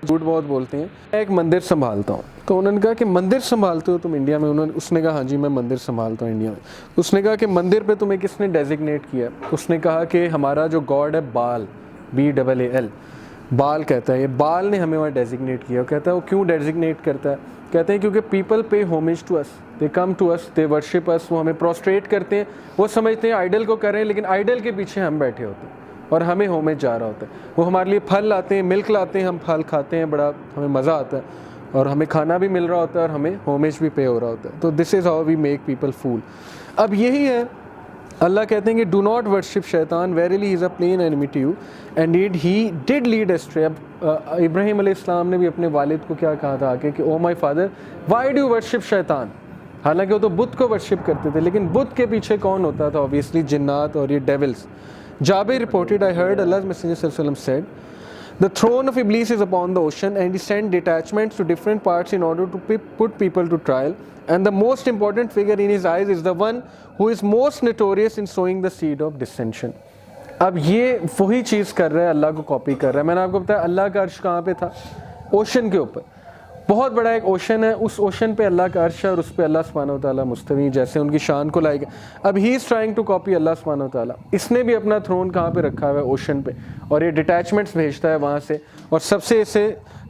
झूठ बहुत बोलते हैं। मैं एक मंदिर संभालता हूँ, तो उन्होंने कहा कि मंदिर संभालते हो तुम इंडिया में? उसने कहा हाँ जी मैं मंदिर संभालता हूँ इंडिया में। उसने कहा कि मंदिर पे तुम्हें किसने डेजिग्नेट किया? उसने कहा कि हमारा जो गॉड है बाल, BAAL, बाल कहता है, ये बाल ने हमें वहाँ डेजिग्नेट किया। कहता है वो क्यों डेजिग्नेट करता है? कहते हैं क्योंकि people pay homage to us, they come to us, they worship us, वो हमें प्रोस्ट्रेट करते हैं, वो समझते हैं आइडल को कर रहे हैं, लेकिन आइडल के पीछे हम बैठे होते हैं और हमें होमेज जा रहा होता है। वो हमारे लिए फल लाते हैं, मिल्क लाते हैं, हम फल खाते हैं, बड़ा हमें मज़ा आता है और हमें खाना भी मिल रहा होता है और हमें होमेज भी पे हो रहा होता है। तो this is how we make people fool. अब यही है, अल्लाह कहते हैं कि डू नॉट वर्शिप शैतान, verily he is a plain enemy to you and he did lead astray. अब इब्राहीम अलैहिस्सलाम ने भी अपने वालिद को क्या कहा था आके कि oh my father why do worship शैतान। हालांकि वो तो बुत को वर्शिप करते थे, लेकिन बुत के पीछे कौन होता था? ऑब्वियसली जिन्नात और ये devils. Jabir reported, I heard Allah's Messenger sallallahu alaihi wasallam said, the throne of Iblis is upon the ocean and he sent detachments to different parts in order to put people to trial, and the most important figure in his eyes is the one who is most notorious in sowing the seed of dissension. अब ये वही चीज़ कर रहा है, अल्लाह को copy कर रहा है। मैंने आपको बताया अल्लाह का अर्श कहाँ पे था? ओशन के ऊपर। बहुत बड़ा एक ओशन है, उस ओशन पे अल्लाह का अर्श है और उस पे अल्लाह सुब्हानहू व तआला मुस्तवी, जैसे उनकी शान को लाएगा। अब he is trying to copy अल्लाह सुब्हानहू व तआला। इसने भी अपना थ्रोन कहाँ पे रखा हुआ है? ओशन पे, और ये डिटैचमेंट्स भेजता है वहाँ से, और सबसे इसे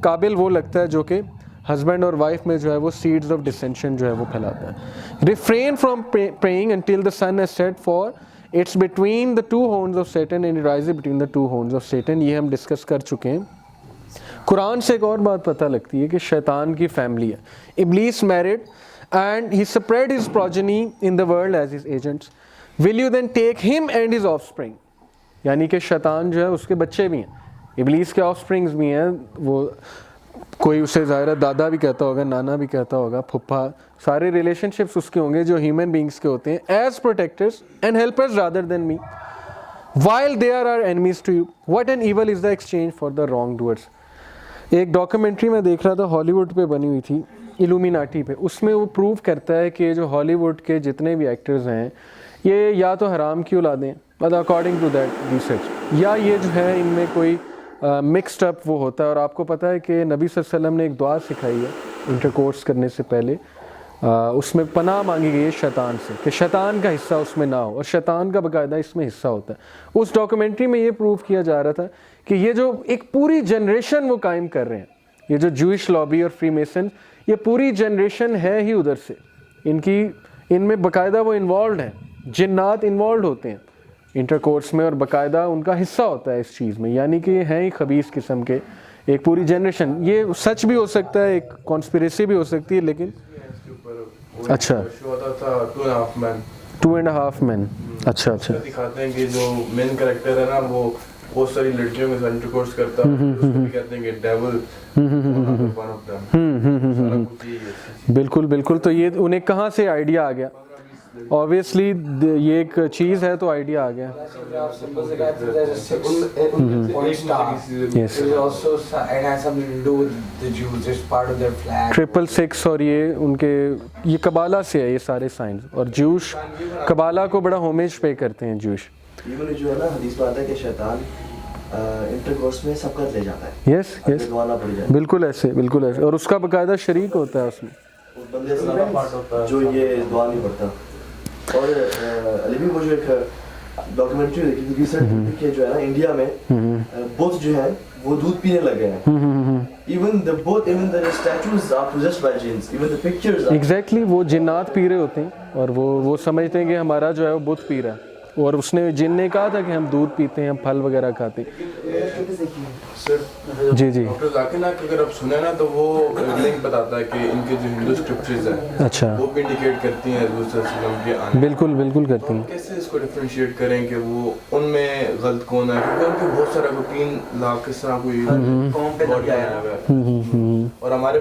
काबिल वो लगता है जो कि हस्बैंड और वाइफ में जो है वो सीड्स ऑफ डिसेंशन जो है वो फैलाता है। Refrain from praying until the sun has set, for it's between the two horns of Satan and it rises between the two horns of Satan. ये हम डिस्कस कर चुके हैं। कुरान से एक और बात पता लगती है कि शैतान की फैमिली है। इब्लीस married and he spread his progeny in the world as his agents, will you then take him and his offspring. यानी कि शैतान जो है उसके बच्चे भी हैं, इब्लीस के ऑफस्प्रिंग्स भी हैं। वो कोई उसे ज़ाहिर दादा भी कहता होगा, नाना भी कहता होगा, फुप्पा, सारे रिलेशनशिप्स उसके होंगे जो ह्यूमन बींग्स के होते हैं, as protectors and helpers rather than me, while they are enemies to you, what an evil is the exchange for the wrongdoers. एक डॉक्यूमेंट्री में देख रहा था, हॉलीवुड पे बनी हुई थी, इल्यूमिनाटी पे। उसमें वो प्रूव करता है कि जो हॉलीवुड के जितने भी एक्टर्स हैं ये या तो हराम की औलादें, मतलब अकॉर्डिंग टू दैट रिसर्च, या ये जो है इनमें कोई मिक्सड अप वो होता है। और आपको पता है कि नबी सल्लल्लाहु अलैहि वसल्लम ने एक दुआ सिखाई है इंटरकोर्स करने से पहले, उसमें पनाह मांगी गई है शैतान से कि शैतान का हिस्सा उसमें ना हो, और शैतान का बाकायदा इसमें हिस्सा होता है। उस डॉक्यूमेंट्री में ये प्रूव किया जा रहा था कि ये जो एक पूरी जनरेशन वो कायम कर रहे हैं, ये जो जूइश लॉबी और फ्रीमेसन, ये पूरी जनरेशन है ही उधर से। इनमें बाकायदा वो इन्वॉल्व हैं, जिन्नात इन्वॉल्व होते हैं इंटरकोर्स में, और बाकायदा उनका हिस्सा होता है इस चीज़ में। यानी कि ये हैं ही खबीस किस्म के, एक पूरी जनरेशन। ये सच भी हो सकता है, एक कॉन्स्पिरेसी भी हो सकती है, लेकिन अच्छा 2.5 Men। अच्छा अच्छा, दिखाते हैं कि जो मेन कैरेक्टर है ना वो बहुत सारी लड़कियों के साथ इंटरकोर्स करता है, उसको भी कहते हैं कि डेविल। बिल्कुल बिल्कुल। तो ये उन्हें कहाँ से आइडिया आ गया? ऑब्वियसली ये एक चीज़ है तो आइडिया आ गया। ट्रिपल सिक्स, और ये उनके ये कबाला से है ये सारे साइंस, और जूश कबाला को बड़ा होमेज पे करते हैं जूश। जो है ना हदीस में आता है कि शैतान इंटरकोर्स में सबकत ले जाता है। यस यस, बिल्कुल ऐसे, बिल्कुल ऐसे, और उसका बाकायदा शरीक होता है उसमें, उस बंदे से जो ये दुआ नहीं पढ़ता। और अली वो जो एक डॉक्यूमेंट्री देखी रिसेंट कि जो है ना इंडिया में बोथ जो है वो दूध पीने लगे हैं। Even the statues are possessed by jinns, even the pictures are exactly, वो जिन्नात पी रहे होते हैं और वो समझते हैं कि हमारा जो है वो बुत पी रहा है, और उसने जिन ने कहा था कि हम दूध पीते हैं, हम फल वगैरह खाते हैं। सर जी जी, डॉक्टर जाकिर नाइक अगर आप सुने ना तो वो लिंक बताता है कि इनके जो हिंदू स्क्रिप्चर्स हैं अच्छा, वो भी इंडिकेट करती हैं हज़रत सल्लल्लाहु अलैहि वसल्लम के आने। बिल्कुल बिल्कुल करती हैं। कैसे इसको डिफरेंशिएट करें कि वो उनमें गलत कौन है? क्योंकि उनके बहुत सारा रूटीन लाख किस तरह कोई और हमारे